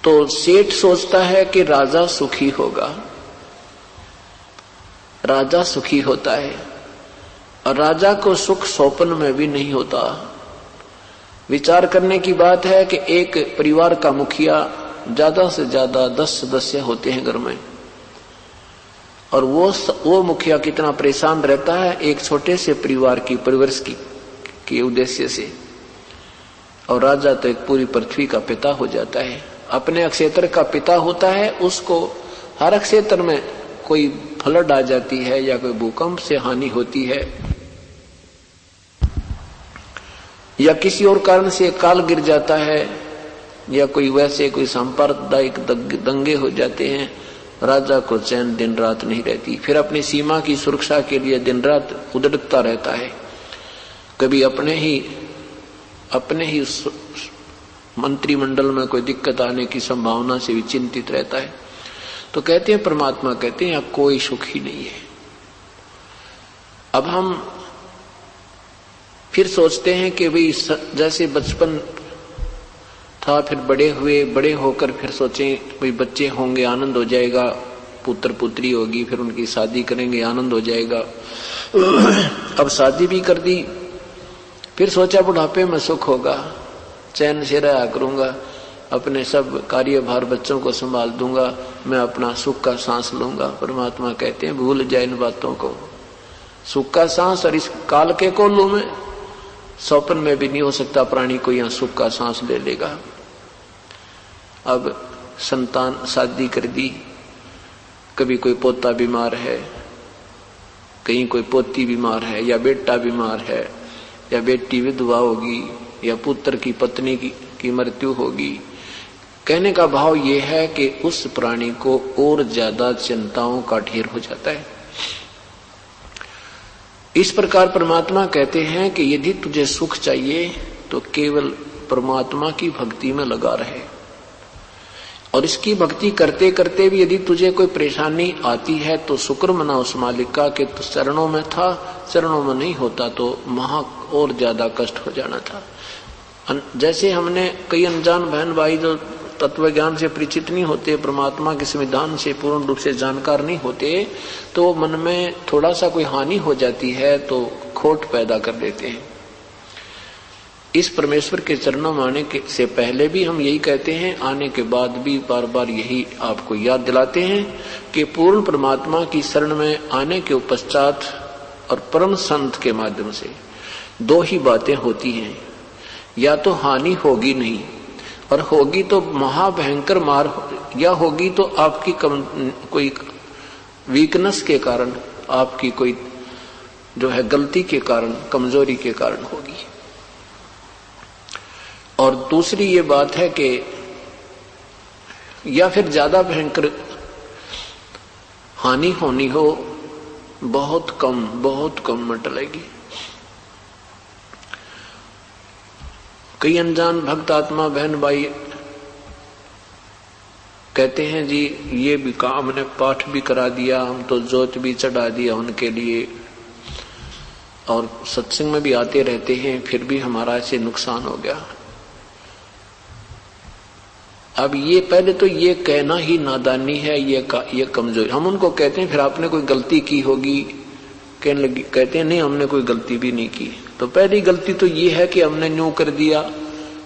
तो सेठ सोचता है कि राजा सुखी होगा, राजा सुखी होता है, और राजा को सुख स्वप्न में भी नहीं होता। विचार करने की बात है कि एक परिवार का मुखिया ज्यादा से ज्यादा 10 सदस्य होते हैं घर में, और वो मुखिया कितना परेशान रहता है एक छोटे से परिवार की परवरिश की उद्देश्य से। और राजा तो एक पूरी पृथ्वी का पिता हो जाता है, अपने क्षेत्र का पिता होता है। उसको हर क्षेत्र में कोई फ्लड आ जाती है या कोई भूकंप से हानि होती है या किसी और कारण से काल गिर जाता है या कोई वैसे कोई सांप्रदायिक दंगे हो जाते हैं, राजा को चैन दिन रात नहीं रहती। फिर अपनी सीमा की सुरक्षा के लिए दिन रात उद्रकता रहता है। कभी अपने ही मंत्रिमंडल में कोई दिक्कत आने की संभावना से भी चिंतित रहता है। तो कहते हैं परमात्मा कहते हैं अब कोई सुख ही नहीं है। अब हम फिर सोचते हैं कि भाई जैसे बचपन था, फिर बड़े हुए, बड़े होकर फिर सोचें भाई बच्चे होंगे आनंद हो जाएगा, पुत्र पुत्री होगी, फिर उनकी शादी करेंगे आनंद हो जाएगा। अब शादी भी कर दी, फिर सोचा बुढ़ापे में सुख होगा, चैन से रहा करूंगा, अपने सब कार्यभार बच्चों को संभाल दूंगा, मैं अपना सुख का सांस लूंगा। परमात्मा कहते हैं भूल जाए इन बातों को, सुख का सांस और इस काल के कोल्लू में स्वप्न में भी नहीं हो सकता प्राणी को यहां सुख का सांस ले लेगा। अब संतान शादी कर दी, कभी कोई पोता बीमार है, कहीं कोई पोती बीमार है, या बेटा बीमार है, या बेटी विधवा होगी, या पुत्र की पत्नी की मृत्यु होगी। कहने का भाव यह है कि उस प्राणी को और ज्यादा चिंताओं का ढेर हो जाता है। इस प्रकार परमात्मा कहते हैं कि यदि तुझे सुख चाहिए तो केवल परमात्मा की भक्ति में लगा रहे, और इसकी भक्ति करते करते भी यदि तुझे कोई परेशानी आती है तो शुक्र मना उस मालिक का कि तू चरणों में था, चरणों में नहीं होता तो महा और ज्यादा कष्ट हो जाना था। जैसे हमने कई अनजान बहन भाई जो तत्व ज्ञान से परिचित नहीं होते, परमात्मा के संविधान से पूर्ण रूप से जानकार नहीं होते, तो मन में थोड़ा सा कोई हानि हो जाती है तो खोट पैदा कर देते हैं। इस परमेश्वर के चरणों में आने से पहले भी हम यही कहते हैं, आने के बाद भी बार बार यही आपको याद दिलाते हैं कि पूर्ण परमात्मा की शरण में आने के पश्चात और परम संत के माध्यम से दो ही बातें होती हैं, या तो हानि होगी नहीं, और होगी तो महाभयंकर मार, या होगी तो आपकी कोई वीकनेस के कारण, आपकी कोई जो है गलती के कारण, कमजोरी के कारण होगी। और दूसरी ये बात है कि या फिर ज्यादा भयंकर हानि होनी हो, बहुत कम में टलेगी। कई अनजान भक्त आत्मा बहन भाई कहते हैं जी ये भी काम, हमने पाठ भी करा दिया, हम तो जोत भी चढ़ा दिया उनके लिए, और सत्संग में भी आते रहते हैं, फिर भी हमारा ऐसे नुकसान हो गया। अब ये पहले तो ये कहना ही नादानी है, ये कमजोरी। हम उनको कहते हैं फिर आपने कोई गलती की होगी, कहने लगी, कहते हैं नहीं हमने कोई गलती भी नहीं की। तो पहली गलती तो ये है कि हमने न्यू कर दिया,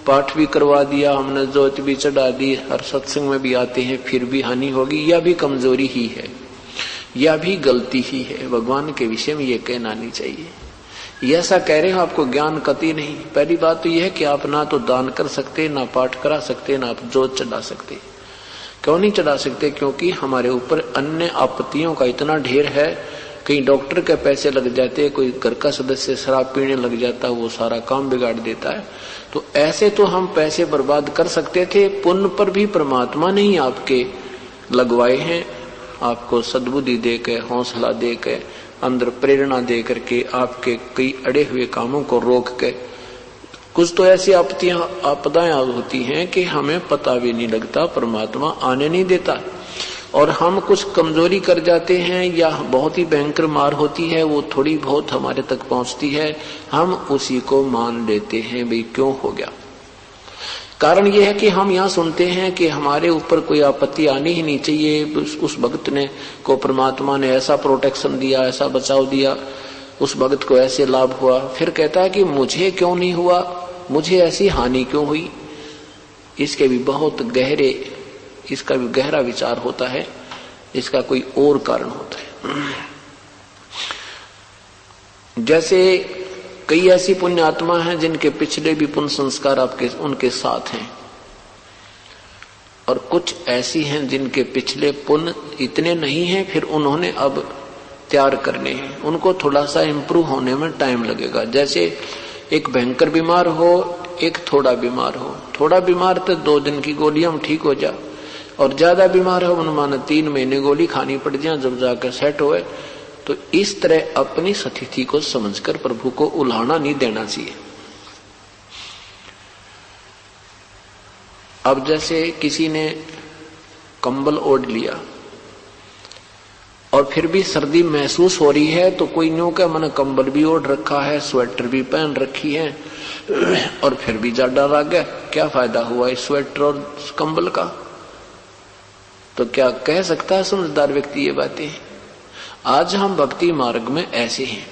पाठ भी करवा दिया, हमने जोत भी चढ़ा दी, हर सत्संग में भी आते हैं, फिर भी हानि होगी, यह भी कमजोरी ही है, यह भी गलती ही है। भगवान के विषय में ये कहना नहीं चाहिए। ये ऐसा कह रहे हो आपको ज्ञान कति नहीं। पहली बात तो यह है कि आप ना तो दान कर सकते, ना पाठ करा सकते, ना आप जोत चढ़ा सकते। क्यों नहीं चढ़ा सकते? क्योंकि हमारे ऊपर अन्य आपत्तियों का इतना ढेर है। कहीं डॉक्टर के पैसे लग जाते, कोई घर का सदस्य शराब पीने लग जाता, वो सारा काम बिगाड़ देता है। तो ऐसे तो हम पैसे बर्बाद कर सकते थे, पुण्य पर भी परमात्मा ने ही आपके लगवाए हैं, आपको सद्बुद्धि दे के, हौसला दे के, अंदर प्रेरणा दे करके, आपके कई अड़े हुए कामों को रोक के। कुछ तो ऐसी आपदाएं होती हैं कि हमें पता भी नहीं लगता, परमात्मा आने नहीं देता, और हम कुछ कमजोरी कर जाते हैं या बहुत ही भयंकर मार होती है, वो थोड़ी बहुत हमारे तक पहुंचती है, हम उसी को मान लेते हैं भाई क्यों हो गया। कारण यह है कि हम यहाँ सुनते हैं कि हमारे ऊपर कोई आपत्ति आनी ही नहीं चाहिए, उस भक्त ने को परमात्मा ने ऐसा प्रोटेक्शन दिया, ऐसा बचाव दिया, उस भक्त को ऐसे लाभ हुआ। फिर कहता है कि मुझे क्यों नहीं हुआ, मुझे ऐसी हानि क्यों हुई। इसके भी बहुत गहरे, इसका भी गहरा विचार होता है, इसका कोई और कारण होता है। जैसे कई ऐसी पुण्य आत्मा हैं जिनके पिछले भी पुण्य संस्कार आपके उनके साथ हैं, और कुछ ऐसी हैं जिनके पिछले पुण्य इतने नहीं हैं, फिर उन्होंने अब तैयार करने हैं, उनको थोड़ा सा इंप्रूव होने में टाइम लगेगा। जैसे एक भयंकर बीमार हो, एक थोड़ा बीमार हो। थोड़ा बीमार तो 2 दिन की गोलियां में ठीक हो जा, और ज्यादा बीमार हो माने 3 महीने गोली खानी पड़ जाए जब जाकर सेट होए। तो इस तरह अपनी स्थिति को समझकर प्रभु को उल्हाना नहीं देना चाहिए। अब जैसे किसी ने कंबल ओढ़ लिया और फिर भी सर्दी महसूस हो रही है, तो कोई न्यू क्या मैंने कंबल भी ओढ़ रखा है, स्वेटर भी पहन रखी है, और फिर भी जाड़ा लग गया, क्या फायदा हुआ इस स्वेटर और कंबल का। तो क्या कह सकता है समझदार व्यक्ति ये बातें। आज हम भक्ति मार्ग में ऐसे हैं,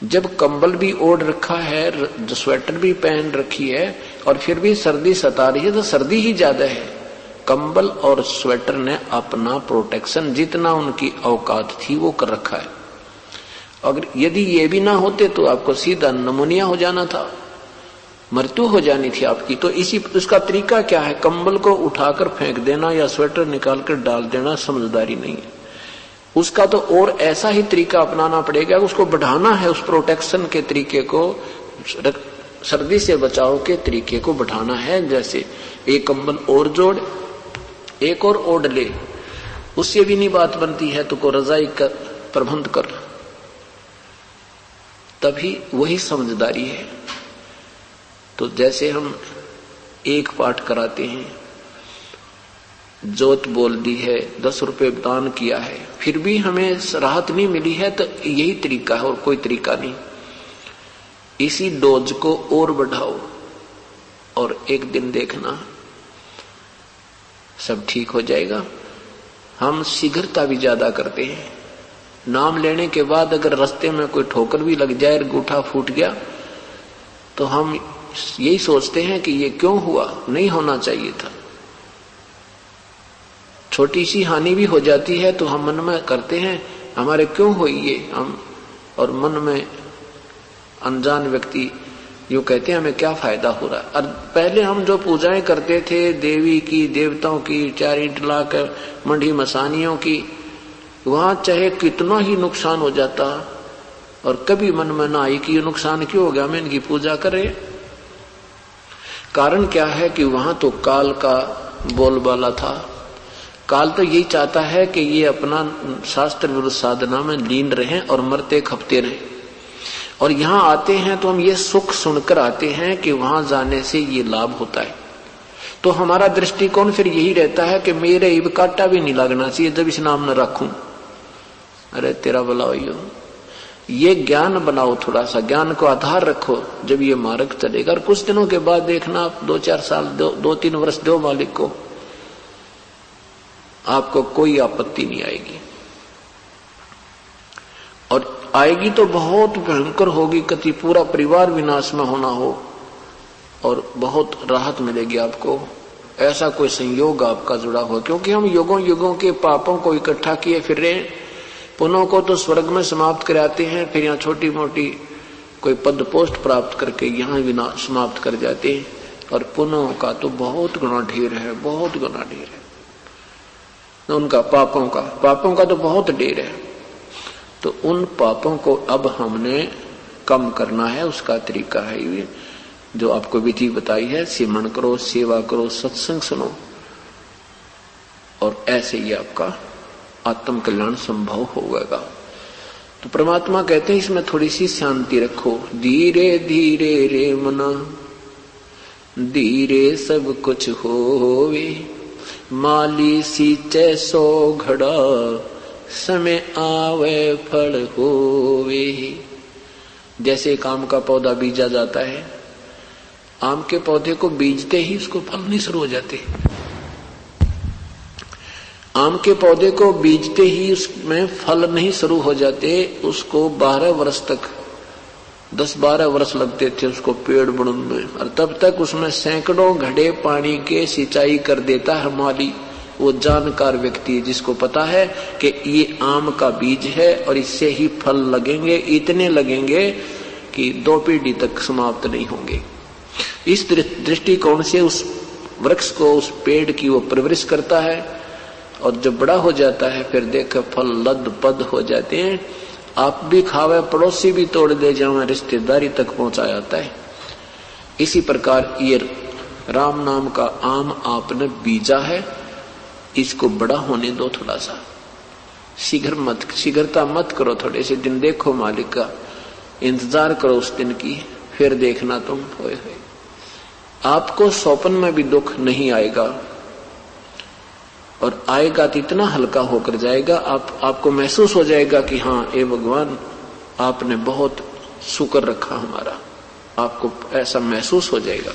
जब कंबल भी ओढ़ रखा है, स्वेटर भी पहन रखी है, और फिर भी सर्दी सता रही है, तो सर्दी ही ज्यादा है। कंबल और स्वेटर ने अपना प्रोटेक्शन जितना उनकी औकात थी वो कर रखा है। अगर यदि ये भी ना होते तो आपको सीधा नमूनिया हो जाना था, मृत्यु हो जानी थी आपकी। तो इसी उसका तरीका क्या है, कंबल को उठाकर फेंक देना या स्वेटर निकालकर डाल देना समझदारी नहीं है। उसका तो और ऐसा ही तरीका अपनाना पड़ेगा, उसको बढ़ाना है, उस प्रोटेक्शन के तरीके को, सर्दी से बचाव के तरीके को बढ़ाना है। जैसे एक कंबल और जोड़, एक और ओढ़ ले, उससे भी नहीं बात बनती है तो को रजाई का प्रबंध कर, तभी वही समझदारी है। तो जैसे हम एक पाठ कराते हैं, जोत बोल दी है, 10 रुपए दान किया है, फिर भी हमें राहत नहीं मिली है, तो यही तरीका है और कोई तरीका नहीं। इसी डोज को और बढ़ाओ और एक दिन देखना सब ठीक हो जाएगा। हम शीघ्रता भी ज्यादा करते हैं। नाम लेने के बाद अगर रास्ते में कोई ठोकर भी लग जाए, अंगूठा फूट गया, तो हम यही सोचते हैं कि ये क्यों हुआ, नहीं होना चाहिए था। छोटी सी हानि भी हो जाती है तो हम मन में करते हैं हमारे क्यों हुई ये, हम और मन में अनजान व्यक्ति यूं कहते हैं हमें क्या फायदा हो रहा है। और पहले हम जो पूजाएं करते थे देवी की, देवताओं की, 4 ईंट लाकर मंडी मसानियों की, वहां चाहे कितना ही नुकसान हो जाता और कभी मन में ना आई कि ये नुकसान क्यों हो गया, हमें इनकी पूजा करे। कारण क्या है कि वहां तो काल का बोलबाला था। काल तो यही चाहता है कि ये अपना शास्त्र विरुद्ध साधना में लीन रहें और मरते खपते रहें। और यहाँ आते हैं तो हम ये सुख सुनकर आते हैं कि वहां जाने से ये लाभ होता है। तो हमारा दृष्टिकोण फिर यही रहता है कि मेरे इब काटा भी नहीं लगना चाहिए जब इस नाम न रखूं। अरे तेरा भला हो, ये ज्ञान बनाओ, थोड़ा सा ज्ञान को आधार रखो, जब ये मार्ग चलेगा। और कुछ दिनों के बाद देखना, 2-4 साल 2-3 वर्ष दो मालिक को, आपको कोई आपत्ति नहीं आएगी। और आएगी तो बहुत भयंकर होगी, कति पूरा परिवार विनाश में होना हो, और बहुत राहत मिलेगी आपको। ऐसा कोई संयोग आपका जुड़ा हो, क्योंकि हम युगों युगों के पापों को इकट्ठा किए फिर रहे, पुण्यों को तो स्वर्ग में समाप्त कराते हैं, फिर यहाँ छोटी मोटी कोई पद पोस्ट प्राप्त करके यहाँ विनाश समाप्त कर जाते हैं। और पुण्यों का तो बहुत गुना ढेर है, बहुत गुना ढेर है उनका, पापों का तो बहुत ढेर है। तो उन पापों को अब हमने कम करना है, उसका तरीका है ये जो आपको विधि बताई है। सिमरण करो, सेवा करो, सत्संग सुनो, और ऐसे ही आपका आत्म कल्याण संभव होगा। तो परमात्मा कहते हैं इसमें थोड़ी सी शांति रखो। धीरे धीरे रे मना, धीरे सब कुछ होवे, माली सींचे सो घड़ा, समय आवे फल होवे। जैसे काम का पौधा बीजा जाता है, आम के पौधे को बीजते ही उसको फल नहीं शुरू हो जाते। आम के पौधे को बीजते ही उसमें फल नहीं शुरू हो जाते। उसको 12 वर्ष तक 10-12 वर्ष लगते थे उसको पेड़ बढ़ने में, और तब तक उसमें सैकड़ों घड़े पानी के सिंचाई कर देता है माली। वो जानकार व्यक्ति जिसको पता है कि ये आम का बीज है और इससे ही फल लगेंगे, इतने लगेंगे कि 2 पीढ़ी तक समाप्त नहीं होंगे। इस दृष्टिकोण से उस वृक्ष को, उस पेड़ की वो परवरिश करता है, और जब बड़ा हो जाता है फिर देख फल लद पद हो जाते हैं। आप भी खावे, पड़ोसी भी तोड़ दे जावे, रिश्तेदारी तक पहुंचा जाता है। इसी प्रकार ये राम नाम का आम आपने बीजा है, इसको बड़ा होने दो थोड़ा सा, शीघ्रता मत करो। थोड़े से दिन देखो, मालिक का इंतजार करो उस दिन की, फिर देखना तुम होए। आपको स्वप्न में भी दुख नहीं आएगा, और आएगा तो इतना हल्का होकर जाएगा। आपको महसूस हो जाएगा कि हाँ ए भगवान, आपने बहुत शुक्र रखा हमारा, आपको ऐसा महसूस हो जाएगा।